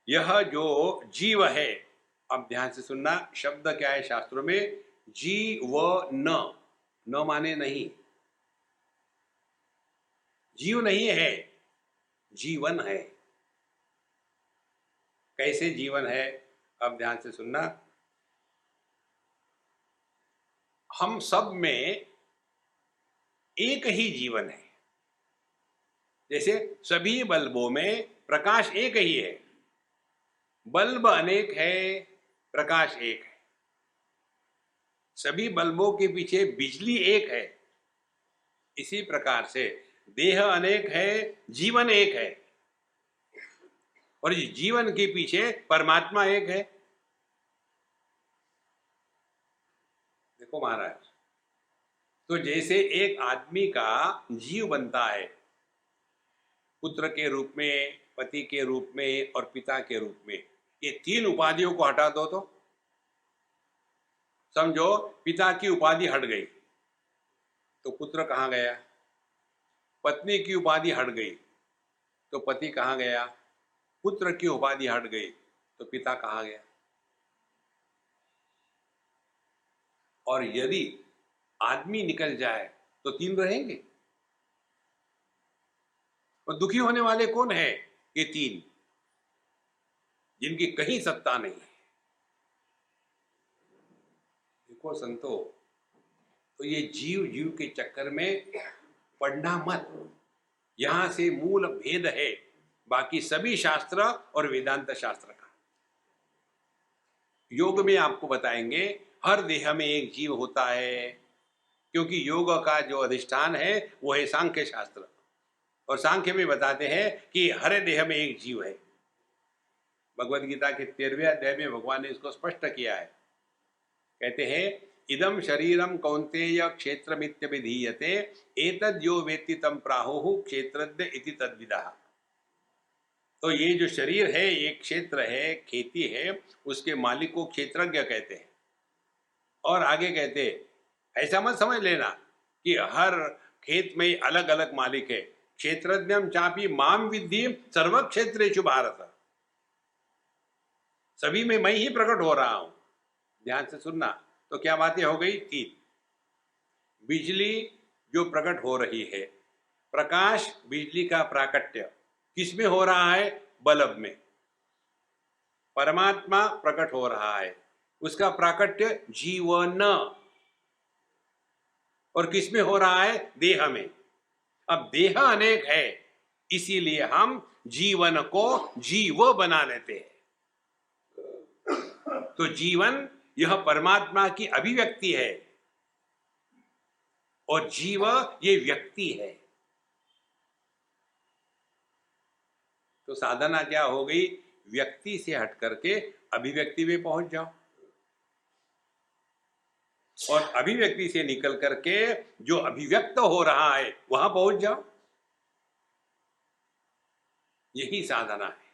यह जो जीव है, अब ध्यान से सुनना, शब्द क्या है शास्त्रों में? जीवन। न माने नहीं, जीव नहीं है, जीवन है। कैसे जीवन है? अब ध्यान से सुनना। हम सब में एक ही जीवन है। जैसे सभी बल्बों में प्रकाश एक ही है, बल्ब अनेक है, प्रकाश एक है। सभी बल्बों के पीछे बिजली एक है। इसी प्रकार से देह अनेक है, जीवन एक है, और इस जीवन के पीछे परमात्मा एक है। देखो महाराज, तो जैसे एक आदमी का जीव बनता है, पुत्र के रूप में, पति के रूप में और पिता के रूप में, ये तीन उपाधियों को हटा दो तो समझो पिता की उपाधि हट गई तो पुत्र कहाँ गया? पत्नी की उपाधि हट गई तो पति कहाँ गया? पुत्र की उपाधि हट गई तो पिता कहाँ गया? और यदि आदमी निकल जाए तो तीन रहेंगे। और दुखी होने वाले कौन है? ये तीन, जिनकी कहीं सत्ता नहीं है। देखो संतो, तो ये जीव जीव के चक्कर में पढ़ना मत। यहां से मूल भेद है बाकी सभी शास्त्र और वेदांत शास्त्र का। योग में आपको बताएंगे हर देह में एक जीव होता है, क्योंकि योग का जो अधिष्ठान है वो है सांख्य शास्त्र, और सांख्य में बताते हैं कि हर देह में एक जीव है। भगवद गीता के 13वें अध्याय में भगवान ने इसको स्पष्ट किया है। कहते हैं इदम शरीरम कौन्तेय क्षेत्रमित्यभिधीयते एतद् यो वेत्ति तं प्राहुः क्षेत्रज्ञ इति तद्विदः। तो ये जो शरीर है, ये क्षेत्र है, खेती है, उसके मालिक को क्षेत्रज्ञ कहते हैं। और आगे कहते ऐसा मत समझ लेना कि हर खेत में अलग अलग मालिक है। क्षेत्रज्ञम चापि माम विद्धि सर्व क्षेत्रेषु भारत। सभी में मैं ही प्रकट हो रहा हूं। ध्यान से सुनना। तो क्या बातें हो गई? तीन। बिजली जो प्रकट हो रही है, प्रकाश, बिजली का प्राकट्य किस में हो रहा है? बल्ब में। परमात्मा प्रकट हो रहा है, उसका प्राकट्य जीवन, और किस में हो रहा है? देह में। अब देह अनेक है, इसीलिए हम जीवन को जीव बना लेते हैं। तो जीवन यह परमात्मा की अभिव्यक्ति है, और जीव ये व्यक्ति है। तो साधना क्या हो गई? व्यक्ति से हट करके अभिव्यक्ति में पहुंच जाओ, और अभिव्यक्ति से निकल करके जो अभिव्यक्त हो रहा है वहां पहुंच जाओ। यही साधना है।